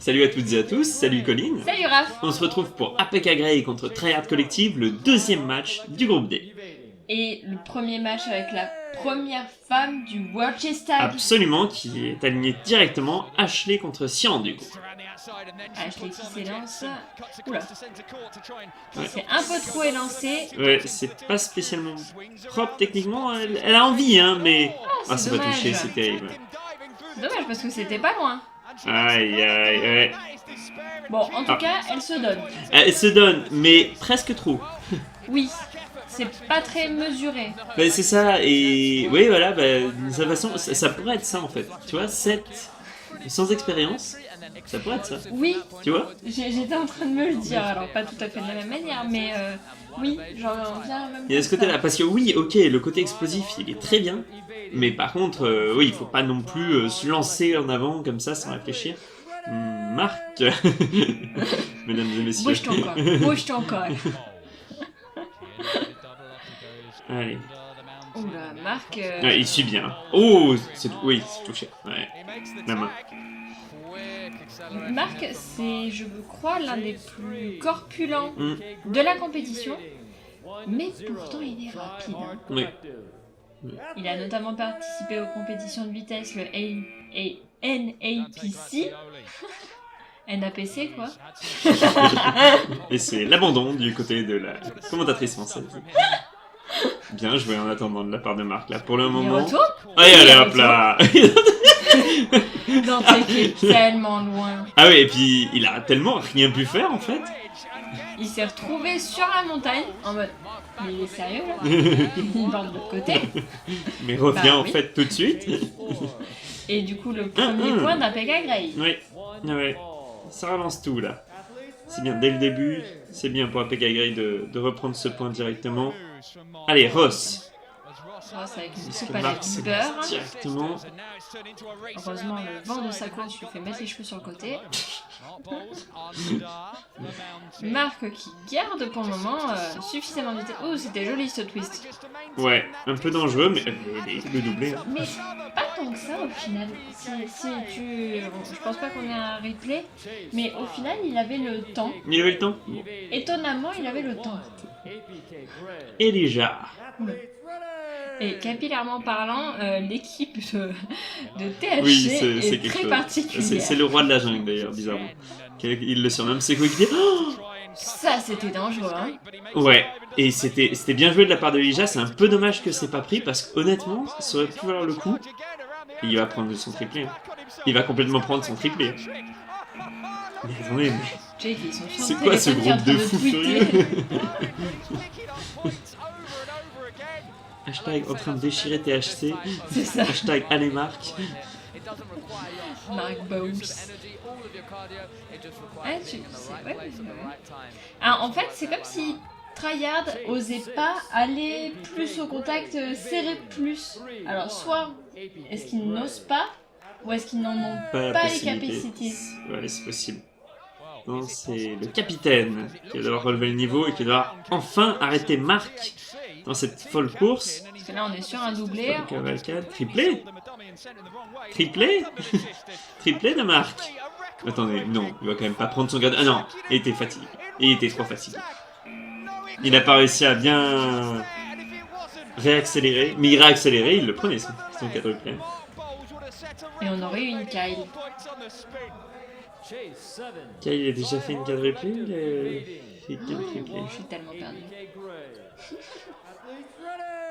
Salut à toutes et à tous, salut Colline. Salut Raph. On se retrouve pour APK Grey contre Tryhard Collective, le deuxième match du groupe D. Et le premier match avec la première femme du World Chess Tag. Absolument, qui est aligné directement Ashley contre Cyan du coup. Ashley qui s'élance. Oula. Ouais. C'est un peu trop élancé. Ouais, c'est pas spécialement propre techniquement, elle a envie hein, mais... Ah, c'est pas dommage. touché, c'est terrible. Dommage parce que c'était pas loin. Aïe aïe, ouais. Bon, en tout cas, elle se donne. Elle se donne, mais presque trop. Oui, c'est pas très mesuré. Bah, c'est ça, et oui, voilà, bah, d'une certaine façon, ça pourrait être ça en fait. Tu vois, 7 sans expérience, ça pourrait être ça. Oui, Tu vois? j'étais en train de me le dire, alors pas tout à fait de la même manière, mais oui, j'en viens même. Il y a ce côté-là, parce que oui, ok, le côté explosif, il est très bien, mais par contre, oui, il faut pas non plus se lancer en avant comme ça sans réfléchir. Marc, mesdames et messieurs. Bouge ton corps. Allez. Oula, Marc. Ouais, il suit bien. Oh, oui, c'est touché. Ouais, la main. Marc, c'est, je crois, l'un des plus corpulents de la compétition, mais pourtant il est rapide. Oui. Il a notamment participé aux compétitions de vitesse, le NAPC. NAPC quoi. Et c'est l'abandon du côté de la commentatrice française. Bien joué en attendant de la part de Marc là pour le moment. Allez hop là. Non, c'est tellement loin. Ah oui, et puis il a tellement rien pu faire en fait. Il s'est retrouvé sur la montagne en mode mais il est sérieux là. Il va de l'autre côté. Mais revient Bah, en oui. fait tout de suite. Et du coup le premier point d'APK Grey. Oui, ouais. Ça relance tout là. C'est bien dès le début, c'est bien pour APK Grey de reprendre ce point directement. Allez, Ross. Ross avec une Parce soupe que à Marc la se beurre. lance directement. Heureusement, le vent de sa course lui fait mettre les cheveux sur le côté. Marc qui garde pour le moment suffisamment de vitesse. Oh, c'était joli ce twist. Ouais, un peu dangereux, mais le doublé. Hein. Mais pas tant que ça au final. Si tu... Je pense pas qu'on ait un replay, mais au final, il avait le temps. Il avait le temps. Bon. Étonnamment, il avait le temps. Elijah. Et capillairement parlant, l'équipe de THC Oui, est c'est quelque très chose. particulière. C'est le roi de la jungle d'ailleurs, bizarrement. Il le surnomme ses coéquipiers. Oh Ça, c'était dangereux, hein. ouais, et c'était bien joué de la part de Elijah. C'est un peu dommage que c'est pas pris parce qu'honnêtement, ça aurait pu valoir le coup. Il va prendre son triplé. Hein. Il va complètement prendre son triplé. Mais attendez, mais... Jake, ils sont sur c'est le quoi ce téléphone qui est en groupe train de fous tweeter. furieux? Hashtag en train de déchirer THC. C'est ça. Hashtag allez Marc. Mark Bowles. Ah, ouais. Alors, en fait, c'est comme si Tryhard osait pas aller plus au contact, serrer plus. Alors, soit est-ce qu'ils n'osent pas, ou est-ce qu'ils n'en ont Pas la pas les possibilité. capacités. Ouais, c'est possible. Non, c'est le capitaine qui va devoir relever le niveau et qui doit enfin arrêter Marc dans cette folle course. Parce que là, on est sur un doublé. Cavalcade. Triplé. Triplé. Triplé de Marc. Attendez, non, il va quand même pas prendre son garde. Ah non, il était fatigué. Il était trop fatigué. Il n'a pas réussi à bien réaccélérer, mais il réaccélérait, il le prenait son quadruplé. Et on aurait eu une Kyle. Kyle a déjà fait une quadruplé, il a fait qu'un triplé. Je suis tellement perdue.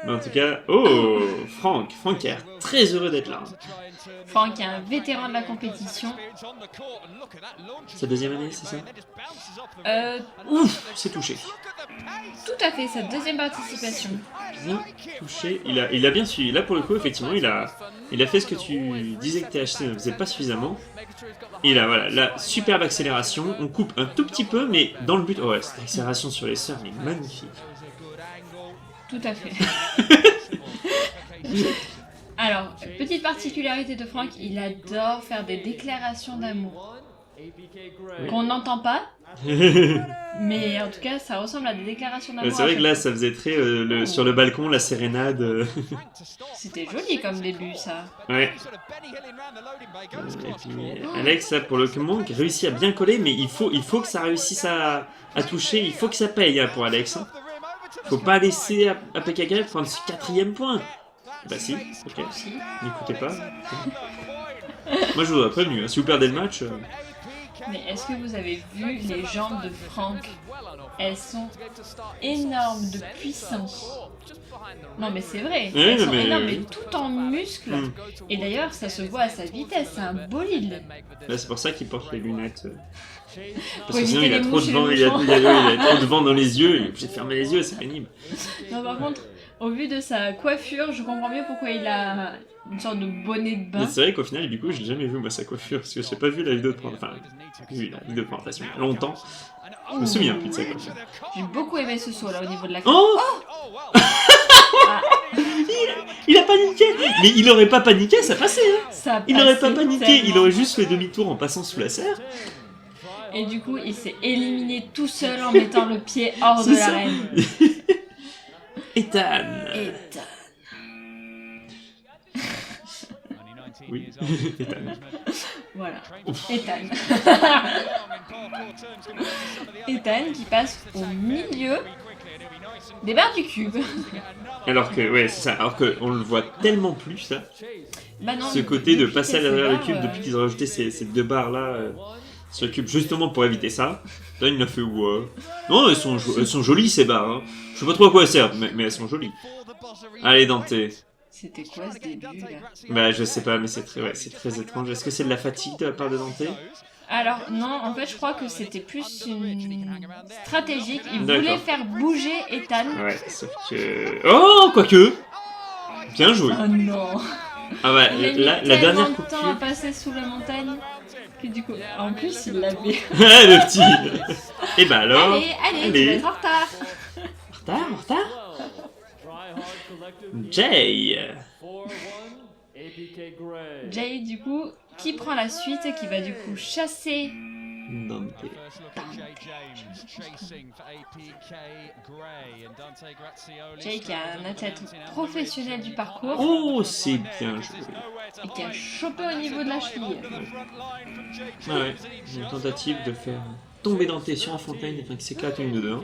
Mais en tout cas, oh, Franck qui a l'air très heureux d'être là. Franck est un vétéran de la compétition. Sa deuxième année, c'est ça? Ouf, c'est touché. Tout à fait, sa deuxième participation. Bien touché. Il a bien suivi. Là, pour le coup, effectivement, il a fait ce que tu disais que THC ne faisait pas suffisamment. Et là, voilà, la superbe accélération. On coupe un tout petit peu, mais dans le but. Oh ouais, cette accélération sur les sœurs est magnifique. Tout à fait. Alors, petite particularité de Franck, il adore faire des déclarations d'amour. qu'on n'entend pas. Mais en tout cas, ça ressemble à des déclarations d'amour. C'est vrai que là, ça faisait très sur le balcon, la sérénade. C'était joli comme début, ça. Ouais. Et puis Alex, là, pour le moment, qui réussit à bien coller, mais il faut que ça réussisse à toucher. Il faut que ça paye pour Alex. Faut pas laisser à PKG prendre ce 4e point. Bah si, ok. N'écoutez pas. Moi, je vous aurais prévenu. Si vous perdez le match... Mais est-ce que vous avez vu les jambes de Franck? Elles sont énormes de puissance. Non mais c'est vrai, elles sont énormes, mais tout en muscles. Et d'ailleurs, ça se voit à sa vitesse, c'est un bolide. Là, c'est pour ça qu'il porte les lunettes. Parce que sinon, il a trop de vent, il a trop de vent dans les yeux, il est obligé de fermer les yeux, c'est pénible. Non, par contre, au vu de sa coiffure, je comprends mieux pourquoi il a une sorte de bonnet de bain. Mais c'est vrai qu'au final, du coup, je l'ai jamais vu, moi, sa coiffure, parce que j'ai pas vu la vidéo de présentation. Enfin, vu la vidéo de présentation il y a longtemps. Je me souviens plus de sa coiffure. J'ai beaucoup aimé ce saut là au niveau de la Oh, il a paniqué. Mais il aurait pas paniqué, ça passait. Hein. Il aurait pas paniqué, il aurait juste fait demi-tour en passant sous la serre. Et du coup, il s'est éliminé tout seul en mettant le pied hors de l'arène. Ethan. Oui, Ethan. Voilà, Ethan. Ethan qui passe au milieu des barres du cube. Alors que, ouais, c'est ça. Alors qu'on le voit tellement plus, ça. Bah non, ce côté de passer à derrière le cube depuis qu'ils ont rajouté ces 2 barres là sur le cube, justement pour éviter ça. Là, il a fait ouais. Non, elles sont jolies ces barres. Hein. Je sais pas trop à quoi elles servent, mais elles sont jolies. Allez, Dante. C'était quoi ce début là? Bah, je sais pas, mais c'est très étrange. Est-ce que c'est de la fatigue de la part de Dante? Alors, non, en fait, je crois que c'était plus une stratégique. Il voulait faire bouger Ethan. Ouais, sauf que... Oh, quoique. Bien joué. Oh non. Ah ouais, la dernière coupure... Il a mis tellement de temps à passer sous la montagne que du coup... En plus, il l'avait... Le petit. Et bah alors... Allez, tu vas être en retard. En retard Jay. Jay, du coup, qui prend la suite et qui va du coup chasser Dante. Jay qui a un athlète professionnel du parcours. Oh, c'est bien joué. Et qui a chopé au niveau de la cheville. Ouais, une tentative de faire tomber Dante sur la fontaine afin qu'il s'éclate une de deux.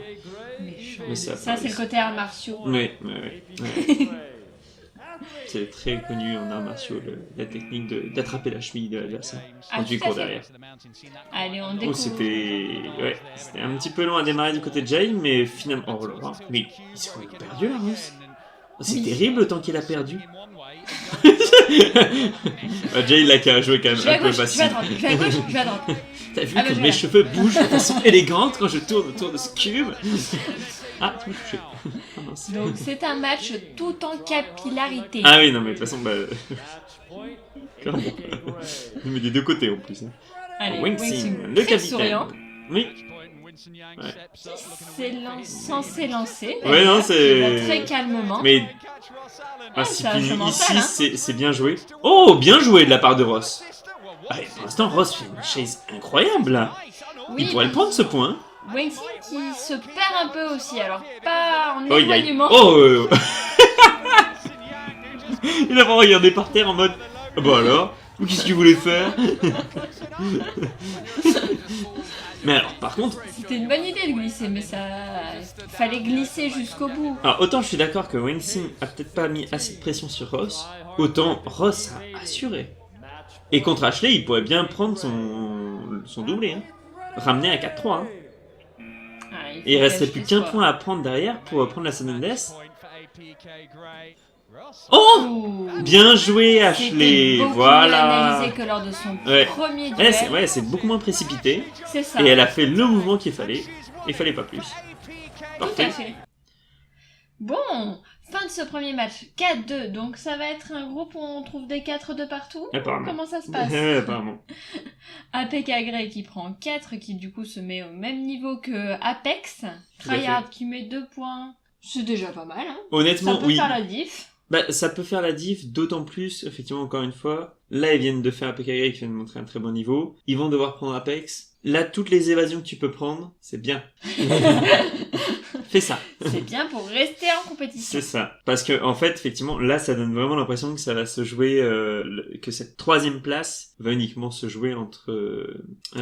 Mais ça c'est le côté arts martiaux. Oui. C'est très connu en arts martiaux, la technique d'attraper la cheville de l'adversaire quand tu cours derrière. Allez, on découvre. C'était un petit peu long à démarrer du côté de Jay, mais finalement... Oh là là, mais il s'est perdu là, Russ. C'est terrible le temps qu'il a perdu. Jay, il a qu'à jouer quand même un peu facile. Je vais à gauche, je vais à droite. T'as vu que mes cheveux bougent de façon élégante quand je tourne autour de ce cube? Ah, tu m'as touché. Donc c'est un match tout en capillarité. Ah oui, non mais de toute façon, clairement. Mais des deux côtés en plus. Allez, Wing-Sing, le capitaine. Oui. C'est censé lancer. Ouais, non, c'est... Très calmement. Mais... ici, c'est bien joué. Oh, bien joué de la part de Ross. Pour l'instant, Ross fait une chase incroyable là. Il pourrait le prendre ce point. Wing-Sing qui se perd un peu aussi, alors pas en éloignement. Il a pas regardé par terre en mode ah bah alors, qu'est-ce que tu voulais faire? Mais alors, par contre... C'était une bonne idée de glisser, mais ça... fallait glisser jusqu'au bout. Alors, autant je suis d'accord que Wing-Sing a peut-être pas mis assez de pression sur Ross, autant Ross a assuré. Et contre Ashley, il pourrait bien prendre son doublé. Hein. Ramener à 4-3. Hein. Et il restait plus qu'un point à prendre derrière pour prendre la sudden death. Oh, bien joué Ashley. Voilà. Analysé que lors de son premier duel. C'est beaucoup moins précipité. C'est ça. Et elle a fait le mouvement qu'il fallait. Il fallait pas plus. Parfait. Tout à fait. Bon, fin de ce premier match. 4-2. Donc ça va être un groupe où on trouve des 4 de partout. Apparemment. Comment ça se passe? Apparemment. APK Grey qui prend 4, qui du coup se met au même niveau que Apex. Tryhard qui met 2 points. C'est déjà pas mal. Hein. Honnêtement, ça peut faire la diff. Bah, ça peut faire la diff, d'autant plus, effectivement, encore une fois, là, ils viennent de faire APK qui vient de montrer un très bon niveau. Ils vont devoir prendre Apex. Là, toutes les évasions que tu peux prendre, c'est bien. Fais ça. C'est bien pour rester en compétition. C'est ça. Parce que, en fait, effectivement, là, ça donne vraiment l'impression que ça va se jouer, que cette 3e place va uniquement se jouer entre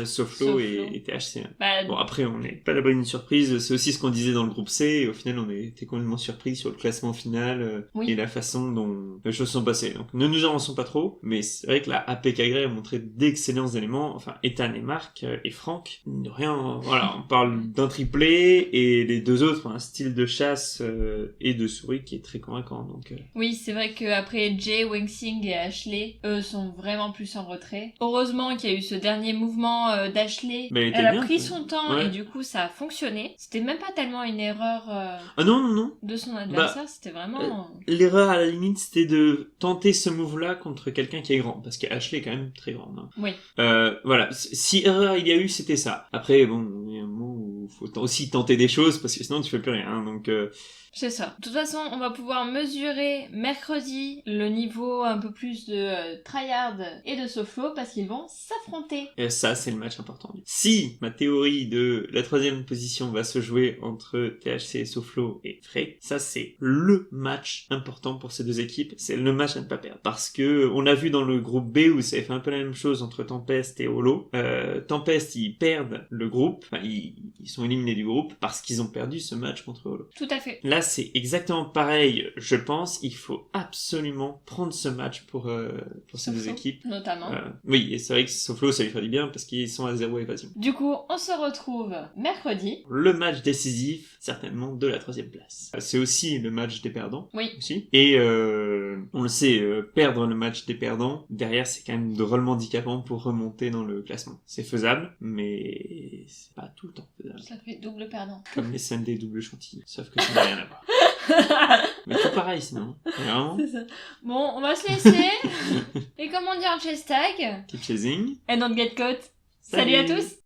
Soflo et THC. Bah, bon, après, on n'est pas à l'abri d'une surprise. C'est aussi ce qu'on disait dans le groupe C. Et au final, on était complètement surpris sur le classement final et la façon dont les choses sont passées. Donc, ne nous avançons pas trop. Mais c'est vrai que la APK a montré d'excellents éléments. Enfin, Ethan et Marc et Franck. Rien, voilà, on parle d'un triplé et les deux autres, un style de chasse et de souris qui est très convaincant. Donc, oui, c'est vrai qu'après Jay, Wengsing et Ashley, eux sont vraiment plus en retrait. Heureusement qu'il y a eu ce dernier mouvement d'Ashley. Elle a pris son temps et du coup ça a fonctionné. C'était même pas tellement une erreur non. de son adversaire, c'était vraiment... l'erreur à la limite c'était de tenter ce move-là contre quelqu'un qui est grand, parce qu'Ashley est quand même très grande. Hein. Oui. Voilà, si erreur il y a eu, c'était ça. Après, bon, il y a un moment où faut aussi tenter des choses, parce que sinon tu fais plus rien. Hein, donc... C'est ça. De toute façon, on va pouvoir mesurer mercredi le niveau un peu plus de tryhard et de Soflo parce qu'ils vont s'affronter. Et ça, c'est le match important. Si ma théorie de la 3e position va se jouer entre THC, Soflo et Frey, ça c'est le match important pour ces deux équipes. C'est le match à ne pas perdre. Parce que on a vu dans le groupe B où ça avait fait un peu la même chose entre Tempest et Holo. Tempest, ils perdent le groupe. Enfin, ils sont éliminés du groupe parce qu'ils ont perdu ce match contre Holo. Tout à fait. Là, c'est exactement pareil, je pense. Il faut absolument prendre ce match pour ces deux équipes. Notamment. Oui, et c'est vrai que Soflo, ça lui ferait du bien parce qu'ils sont à 0 évasion. Du coup, on se retrouve mercredi. Le match décisif, certainement, de la 3e place. C'est aussi le match des perdants. Oui. Aussi. Et on le sait, perdre le match des perdants, derrière, c'est quand même drôlement handicapant pour remonter dans le classement. C'est faisable, mais c'est pas tout le temps faisable. Ça fait double perdant. Comme les scènes des doubles chantilly, sauf que ça n'a rien à voir. Mais tout pareil sinon. Vraiment. C'est ça. Bon, on va se laisser. Et comme on dit en hashtag, Keep chasing. and don't get caught. Salut à tous.